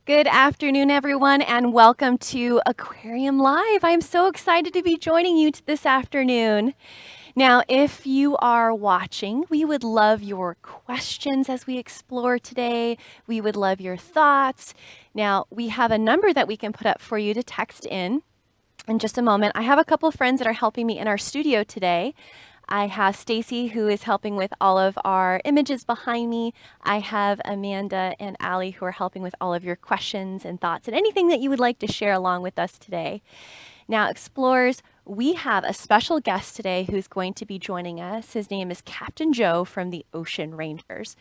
Good afternoon, everyone, and welcome to Aquarium Live. I'm so excited to be joining you this afternoon. Now, if you are watching, we would love your questions as we explore today. We would love your thoughts. Now, we have a number that we can put up for you to text in just a moment. I have a couple of friends that are helping me in our studio today. I have Stacy, who is helping with all of our images behind me. I have Amanda and Allie, who are helping with all of your questions and thoughts and anything that you would like to share along with us today. Now, explorers, we have a special guest today who's going to be joining us. His name is Captain Joe from the Ocean Rangers.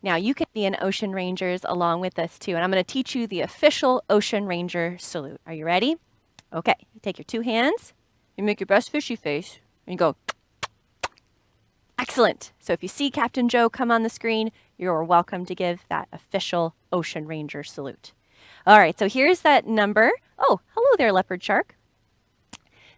Now, you can be an Ocean Rangers along with us too, and I'm going to teach you the official Ocean Ranger salute. Are you ready? Okay, you take your two hands, you make your best fishy face, and you go. Excellent. So if you see Captain Joe come on the screen, you're welcome to give that official Ocean Ranger salute. All right, so here's that number. Oh, hello there, leopard shark.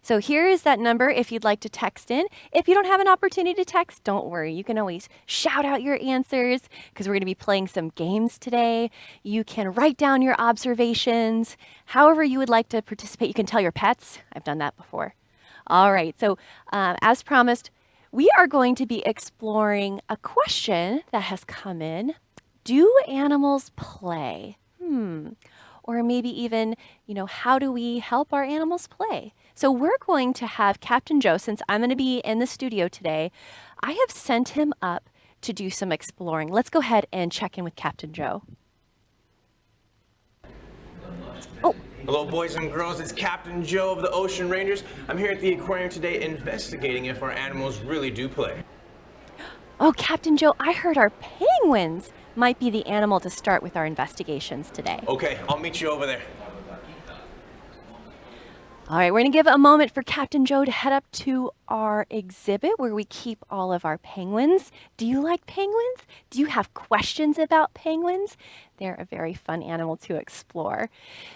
So here is that number if you'd like to text in. If you don't have an opportunity to text, don't worry. You can always shout out your answers because we're going to be playing some games today. You can write down your observations. However you would like to participate, you can tell your pets. I've done that before. All right, so as promised, we are going to be exploring a question that has come in. Do animals play? Or maybe even, how do we help our animals play? So we're going to have Captain Joe, since I'm going to be in the studio today, I have sent him up to do some exploring. Let's go ahead and check in with Captain Joe. Oh. Hello, boys and girls. It's Captain Joe of the Ocean Rangers. I'm here at the aquarium today investigating if our animals really do play. Oh, Captain Joe, I heard our penguins might be the animal to start with our investigations today. Okay, I'll meet you over there. All right, we're going to give a moment for Captain Joe to head up to our exhibit where we keep all of our penguins. Do you like penguins? Do you have questions about penguins? They're a very fun animal to explore.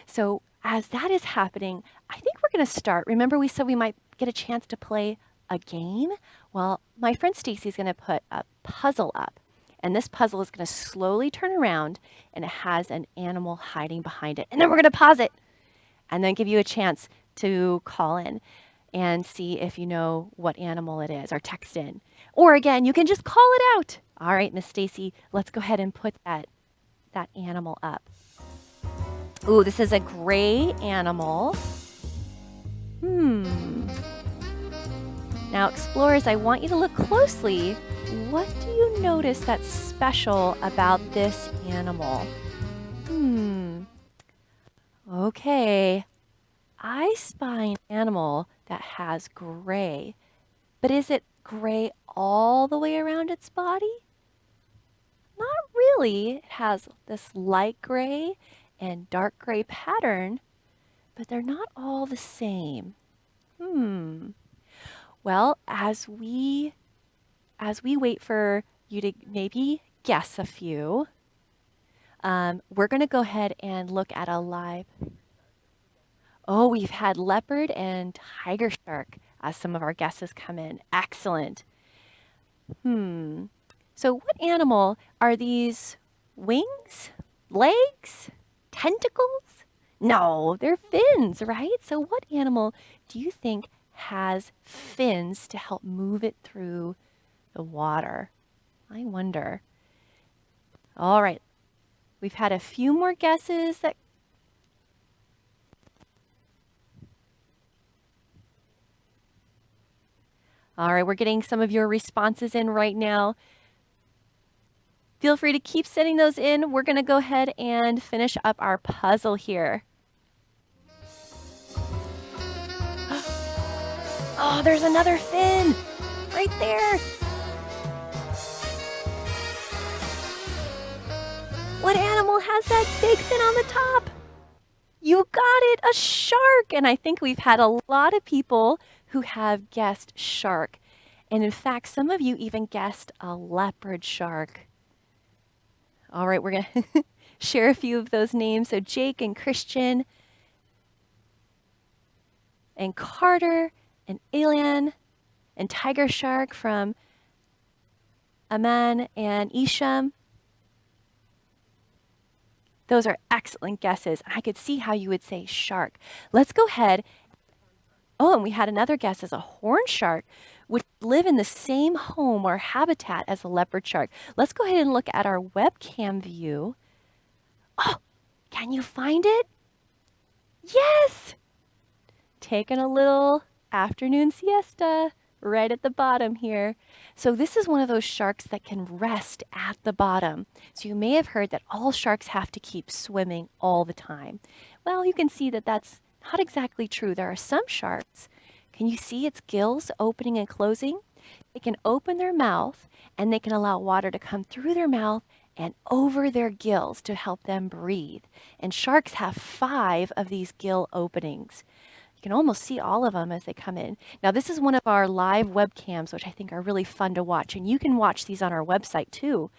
So as that is happening, I think we're going to start. Remember we said we might get a chance to play a game? Well, my friend Stacy is going to put a puzzle up. And this puzzle is going to slowly turn around and it has an animal hiding behind it. And then we're going to pause it and then give you a chance to call in and see if you know what animal it is or text in. Or again, you can just call it out. All right, Miss Stacy, let's go ahead and put that animal up. Ooh, this is a gray animal. Now, explorers, I want you to look closely. What do you notice that's special about this animal? Okay. I spy an animal that has gray, but is it gray all the way around its body? Not really. It has this light gray and dark gray pattern, but they're not all the same. Well, as we wait for you to maybe guess a few, we're going to go ahead and look at a live. Oh, we've had leopard and tiger shark as some of our guesses come in. Excellent. So what animal are these? Wings? Legs? Tentacles? No, they're fins, right? So what animal do you think has fins to help move it through the water? I wonder. All right. We've had a few more guesses that All right, we're getting some of your responses in right now. Feel free to keep sending those in. We're going to go ahead and finish up our puzzle here. Oh, there's another fin right there. What animal has that big fin on the top? You got it, a shark. And I think we've had a lot of people who have guessed shark. And in fact, some of you even guessed a leopard shark. All right, we're going to share a few of those names. So Jake and Christian and Carter and Elan and Tiger Shark from Aman and Isham. Those are excellent guesses. I could see how you would say shark. Let's go ahead. Oh, and we had another guess as a horn shark, which live in the same home or habitat as a leopard shark. Let's go ahead and look at our webcam view. Oh, can you find it? Yes! Taking a little afternoon siesta right at the bottom here. So this is one of those sharks that can rest at the bottom. So you may have heard that all sharks have to keep swimming all the time. Well, you can see that that's not exactly true. There are some sharks. Can you see its gills opening and closing? They can open their mouth and they can allow water to come through their mouth and over their gills to help them breathe. And sharks have 5 of these gill openings. You can almost see all of them as they come in. Now, this is one of our live webcams, which I think are really fun to watch. And you can watch these on our website too.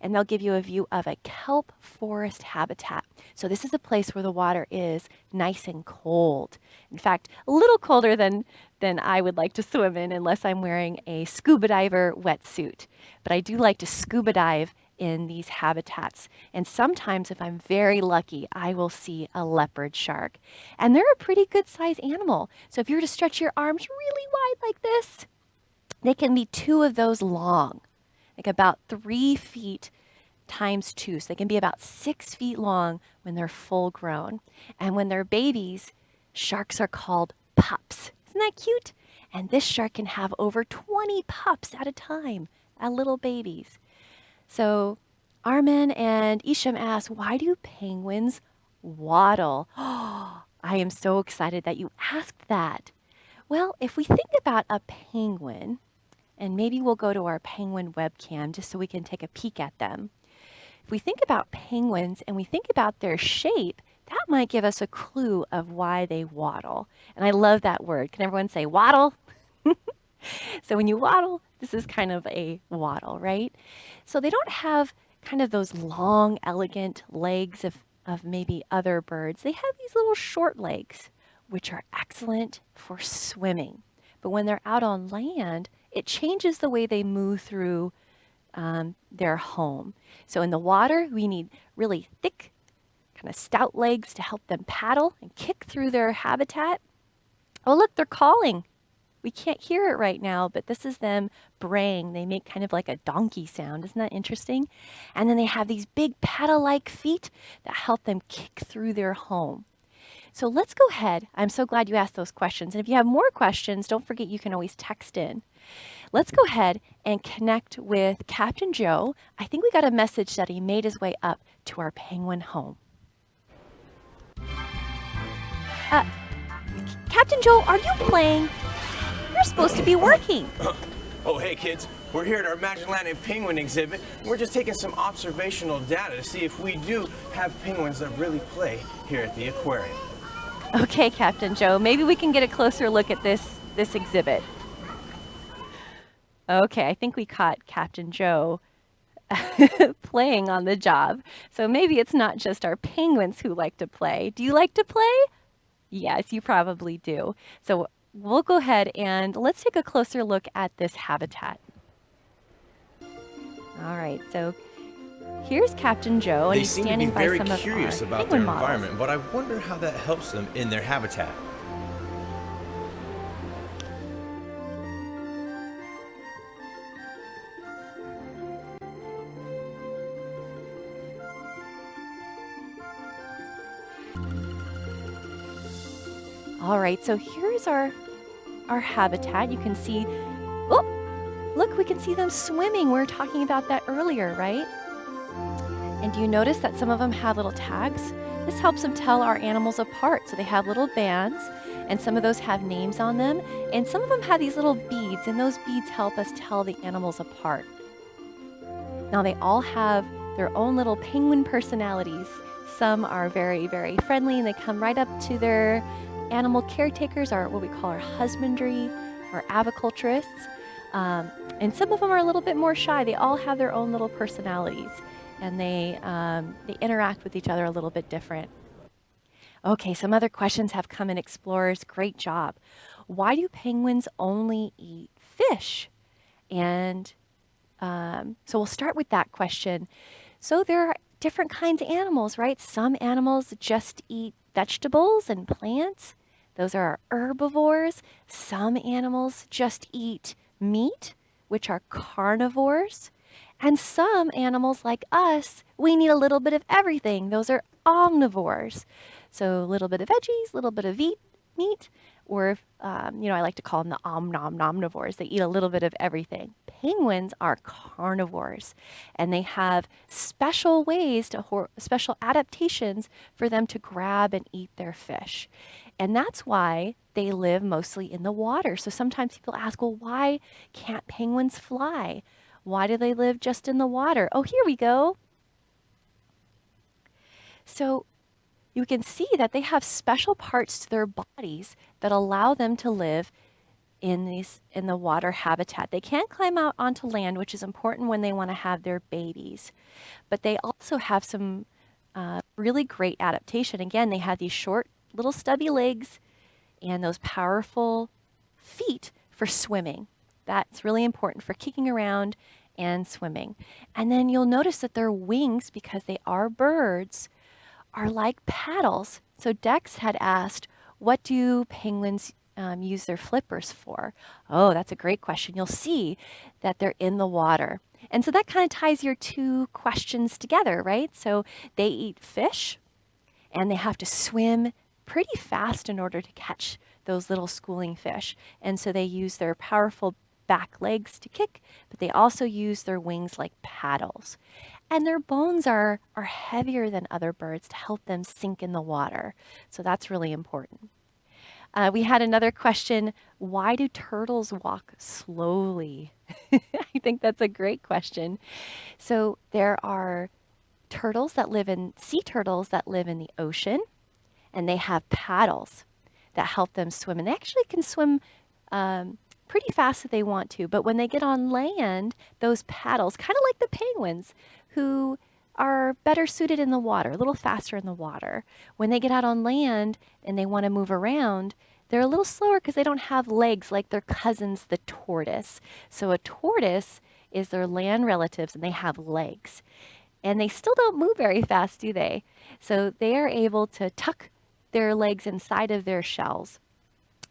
And they'll give you a view of a kelp forest habitat. So this is a place where the water is nice and cold. In fact, a little colder than I would like to swim in unless I'm wearing a scuba diver wetsuit. But I do like to scuba dive in these habitats. And sometimes, if I'm very lucky, I will see a leopard shark. And they're a pretty good sized animal. So if you were to stretch your arms really wide like this, they can be 2 of those long, like about 3 feet times 2. So they can be about 6 feet long when they're full grown. And when they're babies, sharks are called pups. Isn't that cute? And this shark can have over 20 pups at a time, little babies. So Armin and Isham asked, why do penguins waddle? Oh, I am so excited that you asked that. Well, if we think about a penguin, and maybe we'll go to our penguin webcam just so we can take a peek at them. If we think about penguins and we think about their shape, that might give us a clue of why they waddle. And I love that word. Can everyone say waddle? So when you waddle, this is kind of a waddle, right? So they don't have kind of those long, elegant legs of maybe other birds. They have these little short legs, which are excellent for swimming. But when they're out on land, it changes the way they move through their home. So in the water, we need really thick, kind of stout legs to help them paddle and kick through their habitat. Oh, look, they're calling. We can't hear it right now, but this is them braying. They make kind of like a donkey sound. Isn't that interesting? And then they have these big paddle-like feet that help them kick through their home. So let's go ahead. I'm so glad you asked those questions. And if you have more questions, don't forget you can always text in. Let's go ahead and connect with Captain Joe. I think we got a message that he made his way up to our penguin home. Captain Joe, are you playing? You're supposed to be working. Oh, hey kids. We're here at our Magic Land and Penguin exhibit. We're just taking some observational data to see if we do have penguins that really play here at the aquarium. Okay, Captain Joe, maybe we can get a closer look at this exhibit. Okay, I think we caught Captain Joe playing on the job. So maybe it's not just our penguins who like to play. Do you like to play? Yes, you probably do. So we'll go ahead and let's take a closer look at this habitat. All right, so here's Captain Joe, and he's standing by some of our penguin models. They seem to be very curious about their environment, but I wonder how that helps them in their habitat. All right, so here's our habitat. You can see, oh, look, we can see them swimming. We were talking about that earlier, right? And do you notice that some of them have little tags? This helps them tell our animals apart. So they have little bands, and some of those have names on them, and some of them have these little beads, and those beads help us tell the animals apart. Now they all have their own little penguin personalities. Some are very, very friendly, and they come right up to their animal caretakers, or what we call our husbandry or aviculturists. And some of them are a little bit more shy. They all have their own little personalities, and they interact with each other a little bit different. Okay, some other questions have come in, explorers. Great job. Why do penguins only eat fish? And so we'll start with that question. So there are different kinds of animals, right? Some animals just eat vegetables and plants. Those are our herbivores. Some animals just eat meat, which are carnivores. And some animals like us, we need a little bit of everything. Those are omnivores. So a little bit of veggies, a little bit of meat, or I like to call them the omnivores. They eat a little bit of everything. Penguins are carnivores, and they have special ways special adaptations for them to grab and eat their fish. And that's why they live mostly in the water. So sometimes people ask, well, why can't penguins fly? Why do they live just in the water? Oh, here we go. So you can see that they have special parts to their bodies that allow them to live in the water habitat. They can climb out onto land, which is important when they want to have their babies. But they also have some really great adaptation. Again, they have these short little stubby legs and those powerful feet for swimming. That's really important for kicking around and swimming. And then you'll notice that their wings, because they are birds, are like paddles. So Dex had asked, what do penguins use their flippers for? Oh, that's a great question. You'll see that they're in the water. And so that kind of ties your two questions together, right? So they eat fish and they have to swim pretty fast in order to catch those little schooling fish. And so they use their powerful back legs to kick, but they also use their wings like paddles. And their bones are heavier than other birds to help them sink in the water. So that's really important. We had another question, why do turtles walk slowly? I think that's a great question. So there are sea turtles that live in the ocean, and they have paddles that help them swim. And they actually can swim pretty fast if they want to. But when they get on land, those paddles, kind of like the penguins, who are better suited in the water, a little faster in the water. When they get out on land and they want to move around, they're a little slower because they don't have legs like their cousins, the tortoise. So a tortoise is their land relatives, and they have legs. And they still don't move very fast, do they? So they are able to tuck their legs inside of their shells.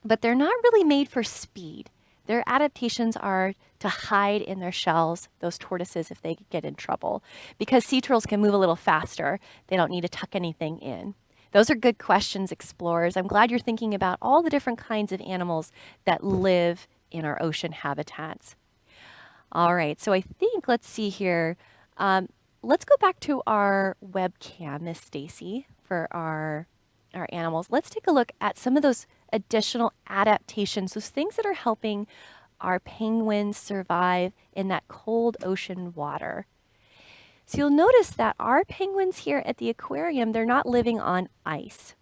But they're not really made for speed. Their adaptations are to hide in their shells, those tortoises, if they get in trouble. Because sea turtles can move a little faster, they don't need to tuck anything in. Those are good questions, explorers. I'm glad you're thinking about all the different kinds of animals that live in our ocean habitats. All right, so I think, let's see here. Let's go back to our webcam, Miss Stacy, for our animals. Let's take a look at some of those additional adaptations, those things that are helping our penguins survive in that cold ocean water. So you'll notice that our penguins here at the aquarium, they're not living on ice.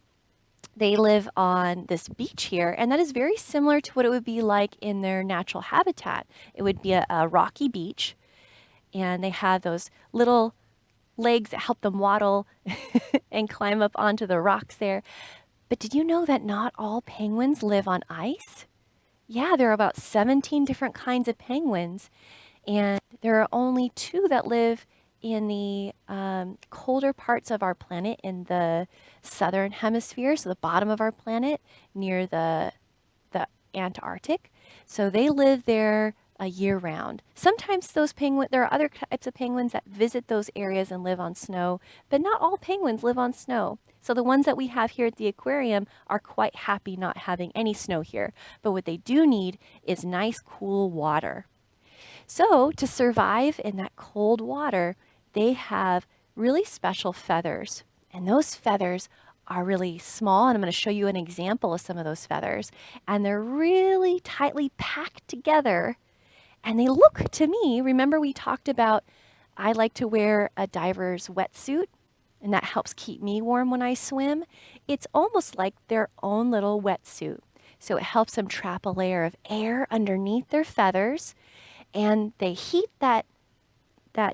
They live on this beach here, and that is very similar to what it would be like in their natural habitat. It would be a rocky beach, and they have those little legs that help them waddle and climb up onto the rocks there. But did you know that not all penguins live on ice? Yeah, there are about 17 different kinds of penguins, and there are only 2 that live in the colder parts of our planet in the southern hemisphere, so the bottom of our planet near the Antarctic. So they live there year round. Sometimes there are other types of penguins that visit those areas and live on snow, but not all penguins live on snow. So the ones that we have here at the aquarium are quite happy not having any snow here. But what they do need is nice, cool water. So to survive in that cold water, they have really special feathers. And those feathers are really small, and I'm going to show you an example of some of those feathers. And they're really tightly packed together. And they look to me, remember we talked about I like to wear a diver's wetsuit, and that helps keep me warm when I swim. It's almost like their own little wetsuit. So it helps them trap a layer of air underneath their feathers, and they heat that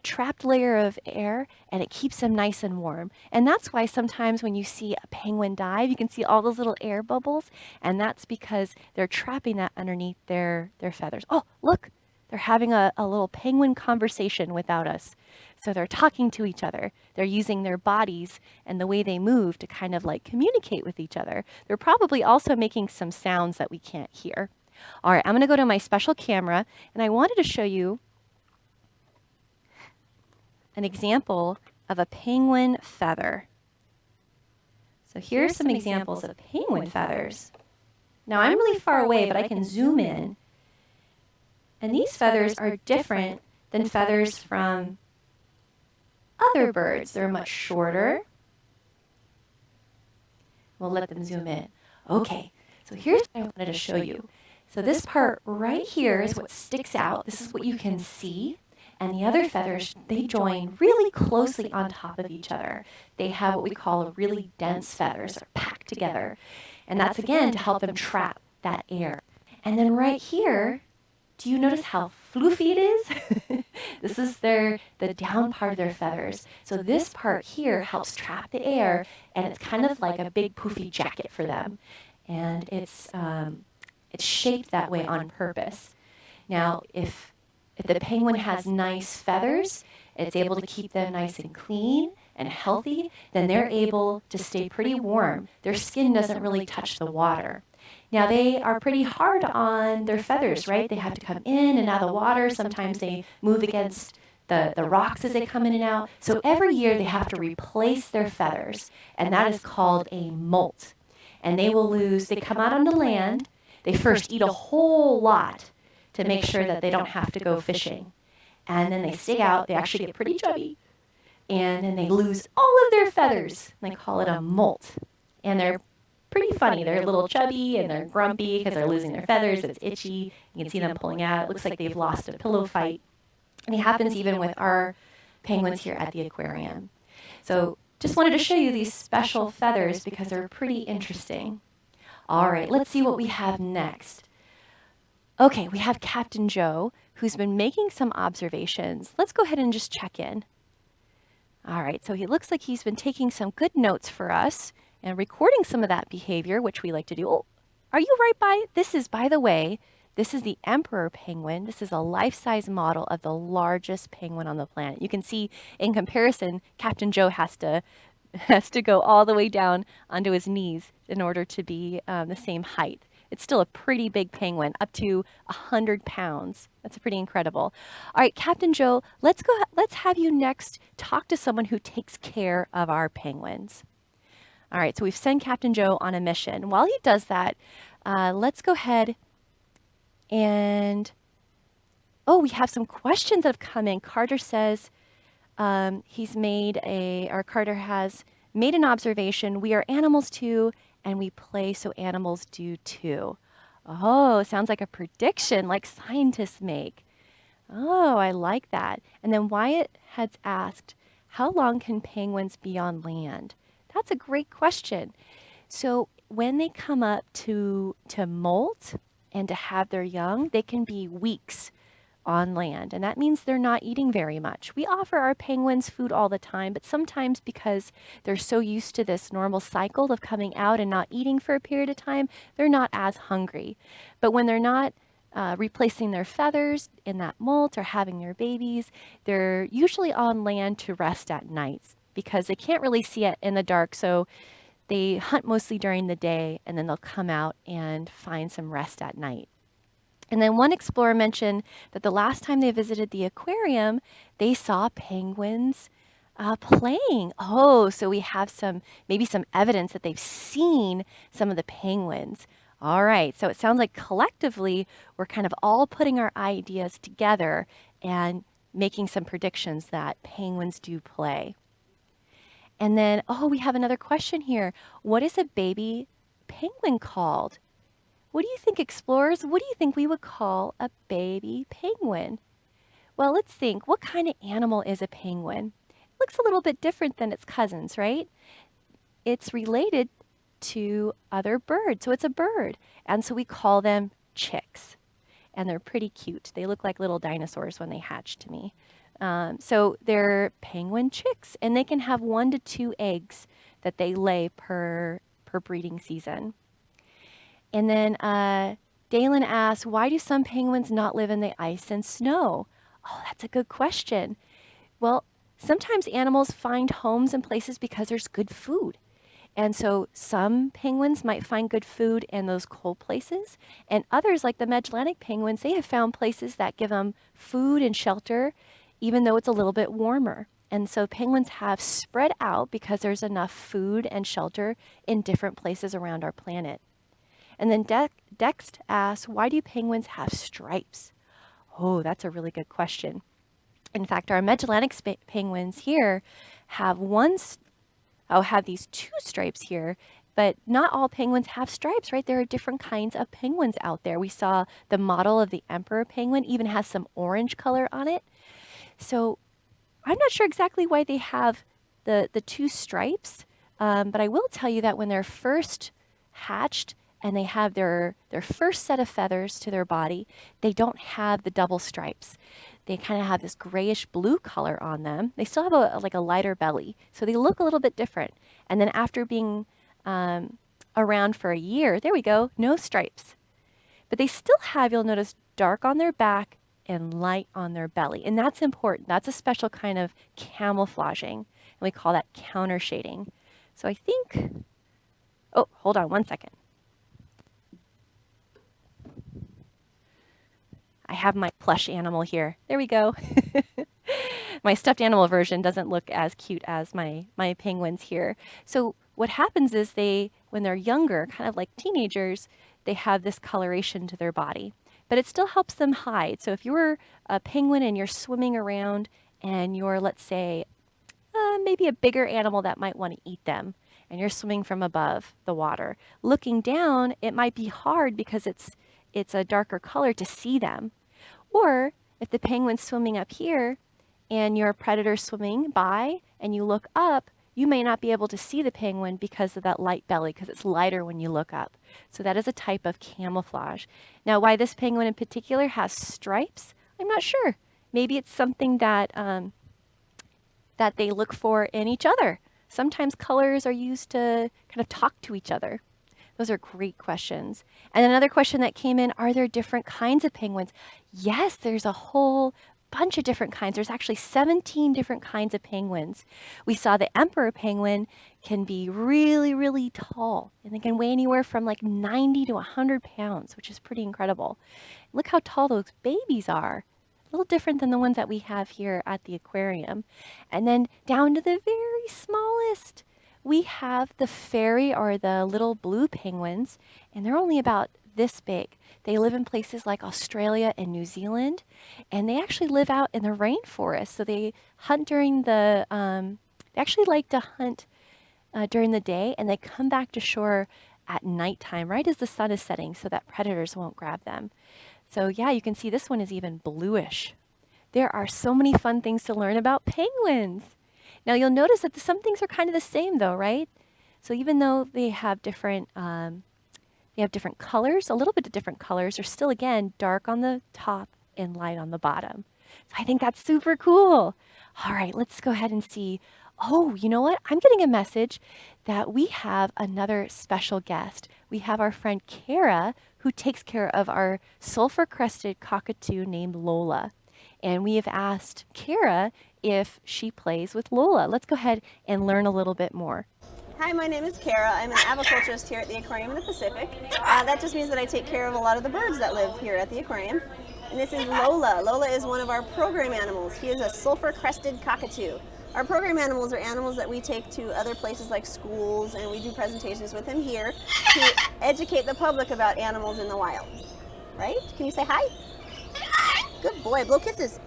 trapped layer of air, and it keeps them nice and warm. And that's why sometimes when you see a penguin dive, you can see all those little air bubbles, and that's because they're trapping that underneath their feathers. Oh, look, they're having a little penguin conversation without us. So they're talking to each other. They're using their bodies and the way they move to kind of like communicate with each other. They're probably also making some sounds that we can't hear. All right, I'm going to go to my special camera, and I wanted to show you an example of a penguin feather. So here's some examples of penguin feathers. Now I'm really far away, but I can zoom in. And these feathers are different than feathers from other birds. They're much shorter. We'll let them zoom in. Okay, so here's what I wanted to show you. So this part right here is what sticks out. This is what you can see. And the other feathers, they join really closely on top of each other. They have what we call really dense feathers, or packed together. And that's again to help them trap that air. And then right here, do you notice how floofy it is? This is the down part of their feathers. So this part here helps trap the air, and it's kind of like a big poofy jacket for them. And it's shaped that way on purpose. Now, if the penguin has nice feathers, it's able to keep them nice and clean and healthy, then they're able to stay pretty warm. Their skin doesn't really touch the water. Now, they are pretty hard on their feathers, right? They have to come in and out of the water. Sometimes they move against the rocks as they come in and out. So every year they have to replace their feathers, and that is called a molt. And they come out on the land. They first eat a whole lot to make sure that they don't have to go fishing. And then they stay out. They actually get pretty chubby. And then they lose all of their feathers. And they call it a molt. And they're pretty funny. They're a little chubby and they're grumpy because they're losing their feathers. It's itchy. You can see them pulling out. It looks like they've lost a pillow fight. And it happens even with our penguins here at the aquarium. So just wanted to show you these special feathers because they're pretty interesting. All right, let's see what we have next. Okay, we have Captain Joe, who's been making some observations. Let's go ahead and just check in. All right, so he looks like he's been taking some good notes for us and recording some of that behavior, which we like to do. Oh, are you right by? This is, by the way, this is the emperor penguin. This is a life-size model of the largest penguin on the planet. You can see in comparison, Captain Joe has to go all the way down onto his knees in order to be the same height. It's still a pretty big penguin, up to 100 pounds. That's pretty incredible. All right, Captain Joe, let's have you next talk to someone who takes care of our penguins. All right, so we've sent Captain Joe on a mission. While he does that, let's go ahead and, we have some questions that have come in. Carter says Carter has made an observation. We are animals too, and we play so animals do too. Oh, sounds like a prediction like scientists make. Oh, I like that. And then Wyatt has asked, how long can penguins be on land? That's a great question. So when they come up to molt and to have their young, they can be weeks on land, and that means they're not eating very much. We offer our penguins food all the time, but sometimes because they're so used to this normal cycle of coming out and not eating for a period of time, they're not as hungry. But when they're not replacing their feathers in that molt or having their babies, they're usually on land to rest at nights because they can't really see it in the dark, so they hunt mostly during the day, and then they'll come out and find some rest at night. And then one explorer mentioned that the last time they visited the aquarium, they saw penguins playing. Oh, so we have maybe some evidence that they've seen some of the penguins. All right, so it sounds like collectively we're kind of all putting our ideas together and making some predictions that penguins do play. And then, we have another question here. What is a baby penguin called? What do you think, explorers? What do you think we would call a baby penguin? Well, let's think. What kind of animal is a penguin? It looks a little bit different than its cousins, right? It's related to other birds, so it's a bird. And so we call them chicks. And they're pretty cute. They look like little dinosaurs when they hatch to me. So they're penguin chicks, and they can have 1 to 2 eggs that they lay per breeding season. And then Dalen asks, why do some penguins not live in the ice and snow? Oh, that's a good question. Well, sometimes animals find homes in places because there's good food. And so some penguins might find good food in those cold places, and others, like the Magellanic penguins, they have found places that give them food and shelter, even though it's a little bit warmer. And so penguins have spread out because there's enough food and shelter in different places around our planet. And then Dext asks, why do penguins have stripes? Oh, that's a really good question. In fact, our Magellanic penguins here have have these two stripes here, but not all penguins have stripes, right? There are different kinds of penguins out there. We saw the model of the emperor penguin even has some orange color on it. So I'm not sure exactly why they have the two stripes, but I will tell you that when they're first hatched and they have their first set of feathers to their body, they don't have the double stripes. They kind of have this grayish blue color on them. They still have like a lighter belly, so they look a little bit different. And then after being around for a year, there we go, no stripes. But they still have, you'll notice, dark on their back and light on their belly. And that's important. That's a special kind of camouflaging, and we call that counter shading. So I think, oh, hold on one second. I have my plush animal here. There we go. My stuffed animal version doesn't look as cute as my penguins here. So what happens is when they're younger, kind of like teenagers, they have this coloration to their body, but it still helps them hide. So if you're a penguin and you're swimming around and you're, let's say, maybe a bigger animal that might want to eat them, and you're swimming from above the water, looking down, it might be hard because it's a darker color to see them. Or if the penguin's swimming up here and your predator swimming by and you look up, you may not be able to see the penguin because of that light belly, because it's lighter when you look up. So that is a type of camouflage. Now, why this penguin in particular has stripes, I'm not sure. Maybe it's something that that they look for in each other. Sometimes colors are used to kind of talk to each other. Those are great questions. And another question that came in, are there different kinds of penguins? Yes, there's a whole bunch of different kinds. There's actually 17 different kinds of penguins. We saw the emperor penguin can be really, really tall, and they can weigh anywhere from like 90 to 100 pounds, which is pretty incredible. Look how tall those babies are. A little different than the ones that we have here at the aquarium. And then down to the very smallest, we have the fairy, or the little blue penguins, and they're only about this big. They live in places like Australia and New Zealand, and they actually live out in the rainforest. So they hunt during they actually like to hunt during the day, and they come back to shore at nighttime, right as the sun is setting, so that predators won't grab them. So yeah, you can see this one is even bluish. There are so many fun things to learn about penguins. Now you'll notice that some things are kind of the same though, right? So even though they have different colors, a little bit of different colors, they're still, again, dark on the top and light on the bottom. So I think that's super cool. All right, let's go ahead and see. Oh, you know what? I'm getting a message that we have another special guest. We have our friend Kara, who takes care of our sulfur-crested cockatoo named Lola. And we have asked Kara if she plays with Lola. Let's go ahead and learn a little bit more. Hi, my name is Kara. I'm an aviculturist here at the aquarium in the Pacific. That just means that I take care of a lot of the birds that live here at the aquarium. And this is Lola. Lola is one of our program animals. He is a sulfur-crested cockatoo. Our program animals are animals that we take to other places like schools, and we do presentations with him here to educate the public about animals in the wild. Right? Can you say hi? Good boy. Blow kisses.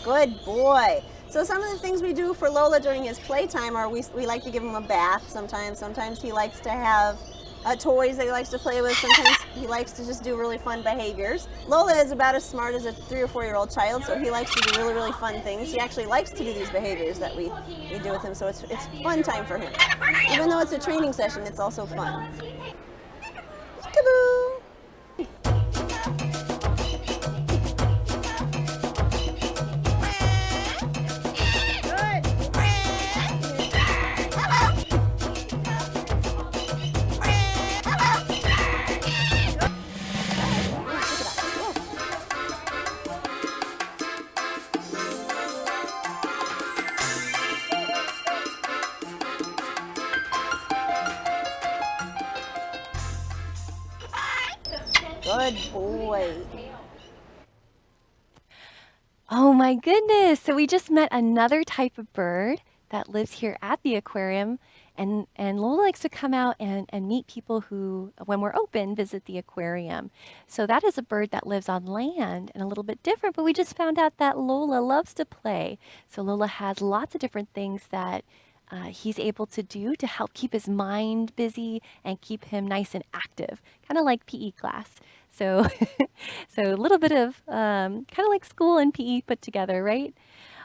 Good boy. So some of the things we do for Lola during his playtime are we like to give him a bath sometimes. Sometimes he likes to have toys that he likes to play with. Sometimes he likes to just do really fun behaviors. Lola is about as smart as a 3 or 4-year-old child, so he likes to do really, really fun things. He actually likes to do these behaviors that we do with him, so it's fun time for him. Even though it's a training session, it's also fun. Peekaboo! Good boy. Oh my goodness. So we just met another type of bird that lives here at the aquarium. And Lola likes to come out and meet people who, when we're open, visit the aquarium. So that is a bird that lives on land and a little bit different, but we just found out that Lola loves to play. So Lola has lots of different things that he's able to do to help keep his mind busy and keep him nice and active, kind of like PE class. So, so a little bit of kind of like school and PE put together, right?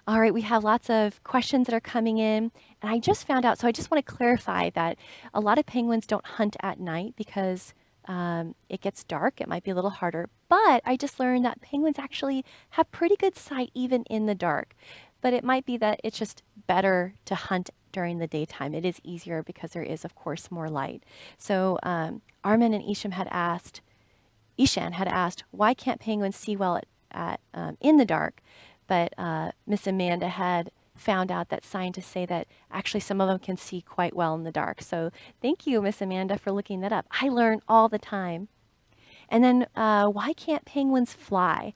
All right, we have lots of questions that are coming in, and I just found out, so I just want to clarify that a lot of penguins don't hunt at night because it gets dark. It might be a little harder, but I just learned that penguins actually have pretty good sight even in the dark. But it might be that it's just better to hunt during the daytime. It is easier because there is, of course, more light. So Armin and Ishan had asked, why can't penguins see well in the dark? But Miss Amanda had found out that scientists say that actually some of them can see quite well in the dark. So thank you, Miss Amanda, for looking that up. I learn all the time. And then why can't penguins fly?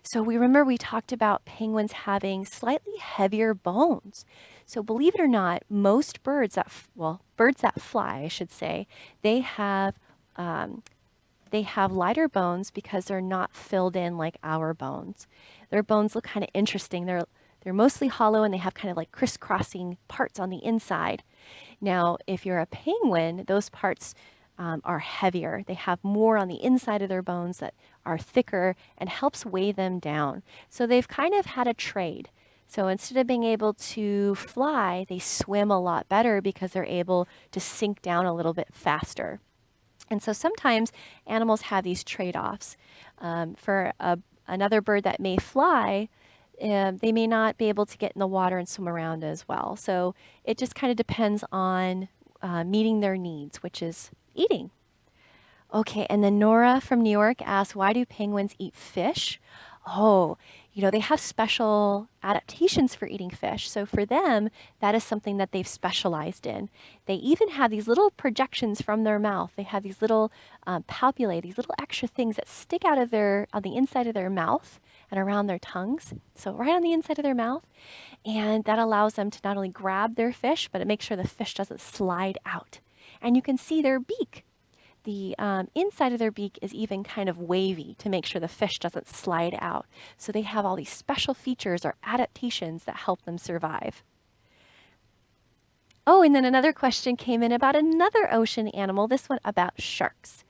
So we talked about penguins having slightly heavier bones. So believe it or not, most birds that fly, I should say, they have lighter bones because they're not filled in like our bones. Their bones look kind of interesting. They're mostly hollow and they have kind of like crisscrossing parts on the inside. Now, if you're a penguin, those parts are heavier. They have more on the inside of their bones that are thicker and helps weigh them down. So they've kind of had a trade. So instead of being able to fly, they swim a lot better because they're able to sink down a little bit faster. And so sometimes animals have these trade-offs. For another bird that may fly, they may not be able to get in the water and swim around as well. So it just kind of depends on meeting their needs, which is eating. Okay, and then Nora from New York asked, why do penguins eat fish? Oh, they have special adaptations for eating fish. So for them, that is something that they've specialized in. They even have these little projections from their mouth. They have these little palpulae, these little extra things that stick out of on the inside of their mouth and around their tongues. So right on the inside of their mouth. And that allows them to not only grab their fish, but it makes sure the fish doesn't slide out. And you can see their beak. The inside of their beak is even kind of wavy to make sure the fish doesn't slide out. So they have all these special features or adaptations that help them survive. Oh, and then another question came in about another ocean animal, this one about sharks.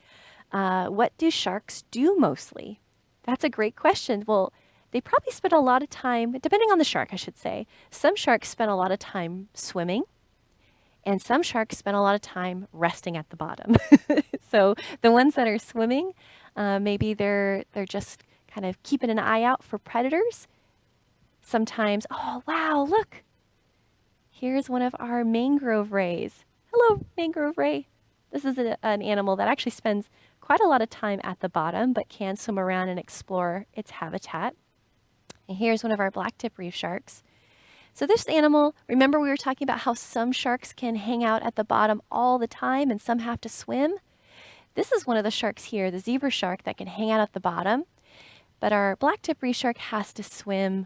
What do sharks do mostly? That's a great question. Well, they probably spend a lot of time, depending on the shark, I should say. Some sharks spend a lot of time swimming. And some sharks spend a lot of time resting at the bottom. So the ones that are swimming, maybe they're just kind of keeping an eye out for predators. Sometimes, oh wow, look, here's one of our mangrove rays. Hello, mangrove ray. This is an animal that actually spends quite a lot of time at the bottom, but can swim around and explore its habitat. And here's one of our blacktip reef sharks. So this animal, remember we were talking about how some sharks can hang out at the bottom all the time and some have to swim? This is one of the sharks here, the zebra shark, that can hang out at the bottom. But our blacktip reef shark has to swim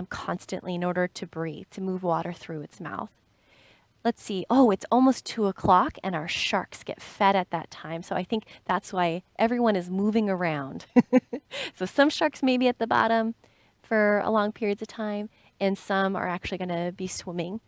constantly in order to breathe, to move water through its mouth. Let's see. Oh, it's almost 2 o'clock and our sharks get fed at that time. So I think that's why everyone is moving around. So some sharks may be at the bottom for a long periods of time, and some are actually going to be swimming.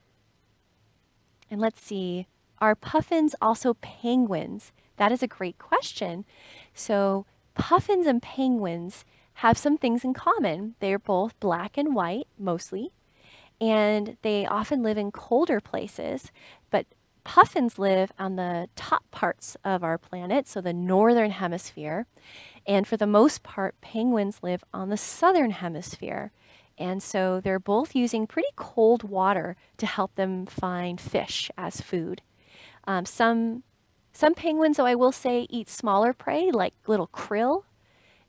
And let's see, are puffins also penguins? That is a great question. So puffins and penguins have some things in common. They're both black and white, mostly, and they often live in colder places, but puffins live on the top parts of our planet, so the northern hemisphere, and for the most part, penguins live on the southern hemisphere. And so they're both using pretty cold water to help them find fish as food. Some penguins, though I will say, eat smaller prey like little krill.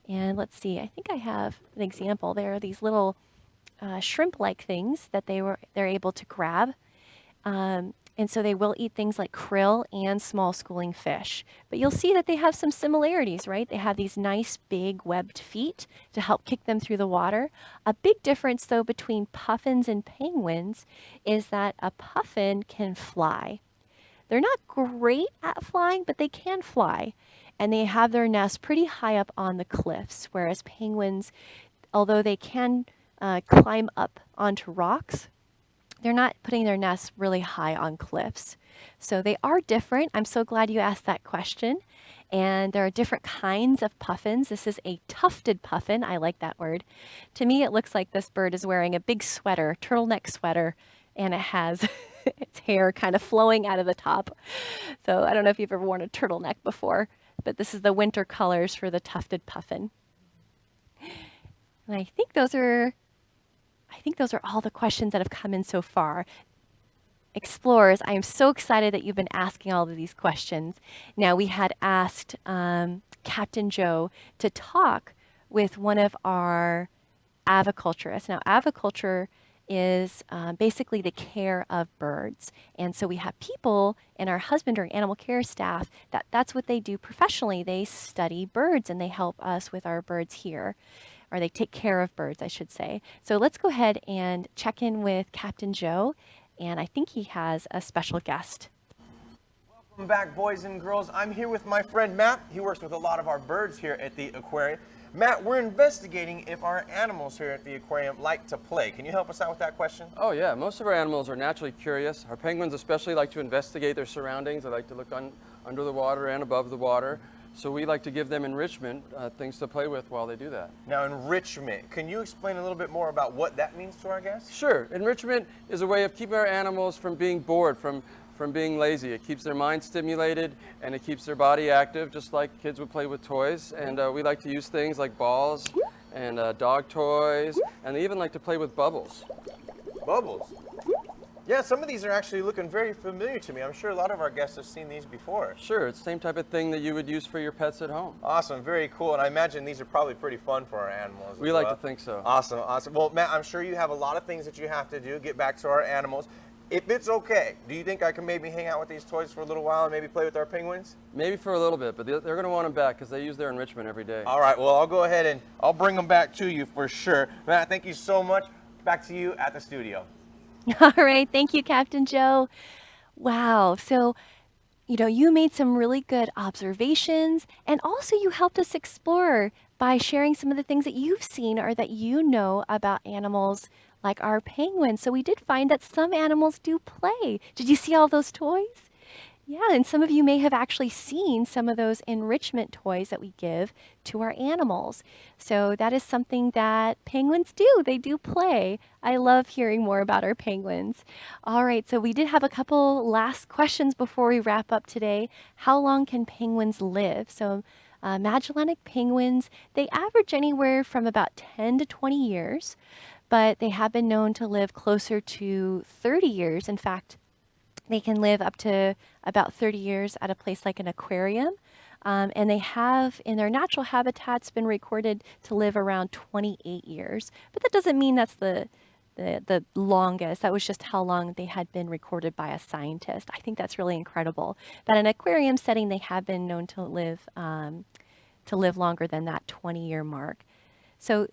And let's see, I think I have an example. There are these little shrimp-like things that they're able to grab. And so they will eat things like krill and small schooling fish. But you'll see that they have some similarities, right? They have these nice big webbed feet to help kick them through the water. A big difference, though, between puffins and penguins is that a puffin can fly. They're not great at flying, but they can fly. And they have their nests pretty high up on the cliffs, whereas penguins, although they can climb up onto rocks, they're not putting their nests really high on cliffs. So they are different. I'm so glad you asked that question. And there are different kinds of puffins. This is a tufted puffin. I like that word. To me, it looks like this bird is wearing a big sweater, turtleneck sweater, and it has its hair kind of flowing out of the top. So I don't know if you've ever worn a turtleneck before, but this is the winter colors for the tufted puffin. And I think those are all the questions that have come in so far. Explorers, I am so excited that you've been asking all of these questions. Now, we had asked Captain Joe to talk with one of our aviculturists. Now, aviculture is basically the care of birds. And so we have people in our husbandry animal care staff that's what they do professionally. They study birds and they help us with our birds here, or they take care of birds, I should say. So let's go ahead and check in with Captain Joe, and I think he has a special guest. Welcome back, boys and girls. I'm here with my friend Matt. He works with a lot of our birds here at the aquarium. Matt, we're investigating if our animals here at the aquarium like to play. Can you help us out with that question? Oh yeah, most of our animals are naturally curious. Our penguins especially like to investigate their surroundings. They like to look under the water and above the water. So we like to give them enrichment, things to play with while they do that. Now, enrichment. Can you explain a little bit more about what that means to our guests? Sure. Enrichment is a way of keeping our animals from being bored, from being lazy. It keeps their mind stimulated and it keeps their body active, just like kids would play with toys. And we like to use things like balls and dog toys, and they even like to play with bubbles. Bubbles? Yeah, some of these are actually looking very familiar to me. I'm sure a lot of our guests have seen these before. Sure, it's the same type of thing that you would use for your pets at home. Awesome, very cool. And I imagine these are probably pretty fun for our animals. We like to think so. Awesome, awesome. Well, Matt, I'm sure you have a lot of things that you have to do, get back to our animals. If it's okay, do you think I can maybe hang out with these toys for a little while and maybe play with our penguins? Maybe for a little bit, but they're going to want them back because they use their enrichment every day. All right, well, I'll go ahead and I'll bring them back to you for sure. Matt, thank you so much. Back to you at the studio. All right, thank you, Captain Joe. Wow, so you made some really good observations, and also you helped us explore by sharing some of the things that you've seen or that you know about animals like our penguins. So we did find that some animals do play. Did you see all those toys? Yeah, and some of you may have actually seen some of those enrichment toys that we give to our animals. So that is something that penguins do. They do play. I love hearing more about our penguins. All right, so we did have a couple last questions before we wrap up today. How long can penguins live? So Magellanic penguins, they average anywhere from about 10 to 20 years, but they have been known to live closer to 30 years. In fact, they can live up to about 30 years at a place like an aquarium. And they have, in their natural habitats, been recorded to live around 28 years. But that doesn't mean that's the longest. That was just how long they had been recorded by a scientist. I think that's really incredible. That in an aquarium setting, they have been known to live longer than that 20-year mark. So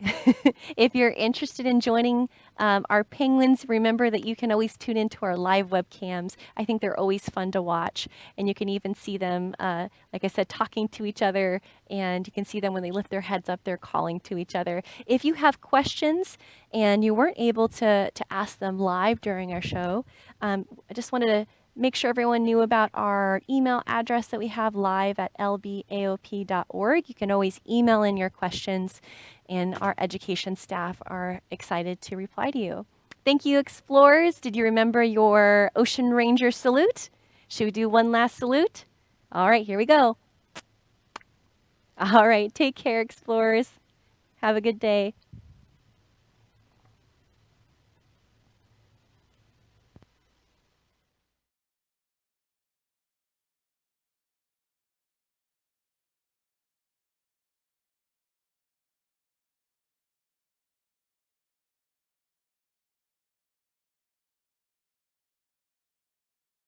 if you're interested in joining our penguins, remember that you can always tune into our live webcams. I think they're always fun to watch. And you can even see them, like I said, talking to each other. And you can see them when they lift their heads up, they're calling to each other. If you have questions and you weren't able to ask them live during our show, I just wanted to make sure everyone knew about our email address that we have live at lbaop.org. You can always email in your questions, and our education staff are excited to reply to you. Thank you, explorers. Did you remember your Ocean Ranger salute? Should we do one last salute? All right, here we go. All right, take care, explorers. Have a good day.